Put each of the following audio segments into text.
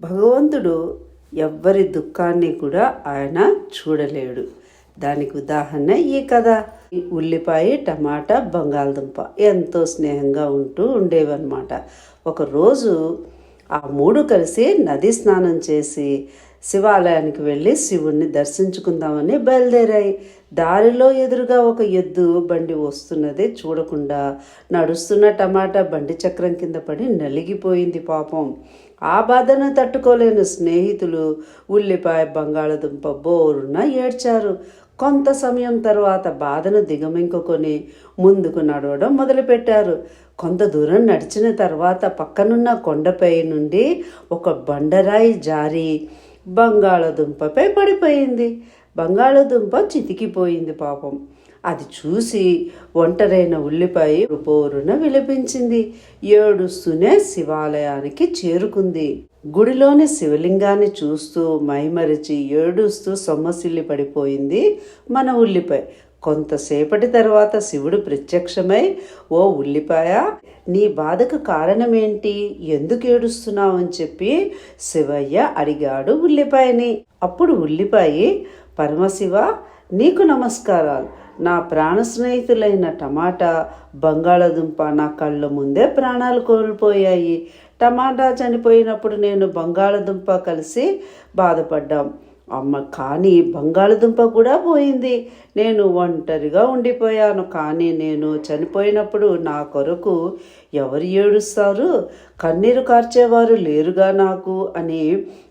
భగవంతుడు ఎవ్వరి దుఃఖాన్ని కూడా ఆయన చూడలేడు. దానికి ఉదాహరణ ఈ కథ. ఉల్లిపాయ, టమాటా, బంగాళదుంప ఎంతో స్నేహంగా ఉండేవన్నమాట. ఒకరోజు ఆ మూడు కలిసి నది స్నానం చేసి శివాలయానికి వెళ్ళి శివుణ్ణి దర్శించుకుందామని బయలుదేరాయి. దారిలో ఎదురుగా ఒక ఎద్దు బండి వస్తున్నది చూడకుండా నడుస్తున్న టమాటా బండి చక్రం కింద పడి నలిగిపోయింది పాపం. ఆ బాధను తట్టుకోలేని స్నేహితులు ఉల్లిపాయ, బంగాళదుంప బోరున ఏడ్చారు. కొంత సమయం తర్వాత బాధను దిగమింగుకొని ముందుకు నడవడం మొదలుపెట్టారు. కొంత దూరం నడిచిన తర్వాత పక్కనున్న కొండపై నుండి ఒక బండరాయి జారి బంగాళదుంపపై పడిపోయింది. బంగాళదుంప చితికిపోయింది పాపం. అది చూసి ఒంటరైన ఉల్లిపాయ బోరున విలపించింది. ఏడుస్తూనే శివాలయానికి చేరుకుంది. గుడిలోని శివలింగాన్ని చూస్తూ మైమరిచి ఏడుస్తూ సొమ్మసిల్లి పడిపోయింది మన ఉల్లిపాయ. కొంతసేపటి తర్వాత శివుడు ప్రత్యక్షమై, ఓ ఉల్లిపాయ, నీ బాధకు కారణమేంటి, ఎందుకు ఏడుస్తున్నావు అని చెప్పి శివయ్య అడిగాడు ఉల్లిపాయని. అప్పుడు ఉల్లిపాయ, పరమశివ, నీకు నమస్కారాలు. నా ప్రాణ స్నేహితులైన టమాటా, బంగాళదుంప నా కళ్ళ ముందే ప్రాణాలు కోల్పోయాయి. టమాటా చనిపోయినప్పుడు నేను బంగాళదుంప కలిసి బాధపడ్డాం. కానీ బంగాళదుంప కూడా పోయింది. నేను ఒంటరిగా ఉండిపోయాను. కానీ నేను చనిపోయినప్పుడు నా కొరకు ఎవరు ఏడుస్తారు? కన్నీరు కార్చేవారు లేరుగా నాకు అని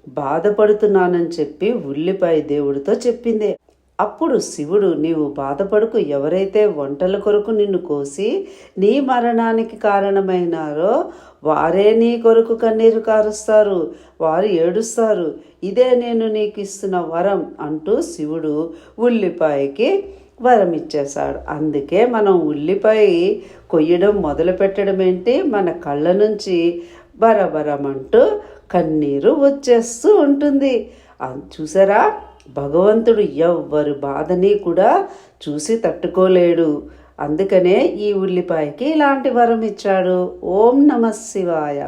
బాధపడుతున్నానని చెప్పి ఉల్లిపాయ దేవుడితో చెప్పింది. అప్పుడు శివుడు, నీవు బాధపడుకు, ఎవరైతే వంటల కొరకు నిన్ను కోసి నీ మరణానికి కారణమైనారో వారే నీ కొరకు కన్నీరు కారుస్తారు, వారు ఏడుస్తారు. ఇదే నేను నీకు ఇస్తున్న వరం అంటూ శివుడు ఉల్లిపాయకి వరం ఇచ్చేశాడు. అందుకే మనం ఉల్లిపాయ కొయ్యడం మొదలు పెట్టడం ఏంటి, మన కళ్ళ నుంచి బరబరమంటూ కన్నీరు వచ్చేస్తూ ఉంటుంది. చూసారా, భగవంతుడు ఎవ్వరు బాధని కూడా చూసి తట్టుకోలేడు. అందుకనే ఈ ఉల్లిపాయకి ఇలాంటి వరం ఇచ్చాడు. ఓం నమః శివాయ.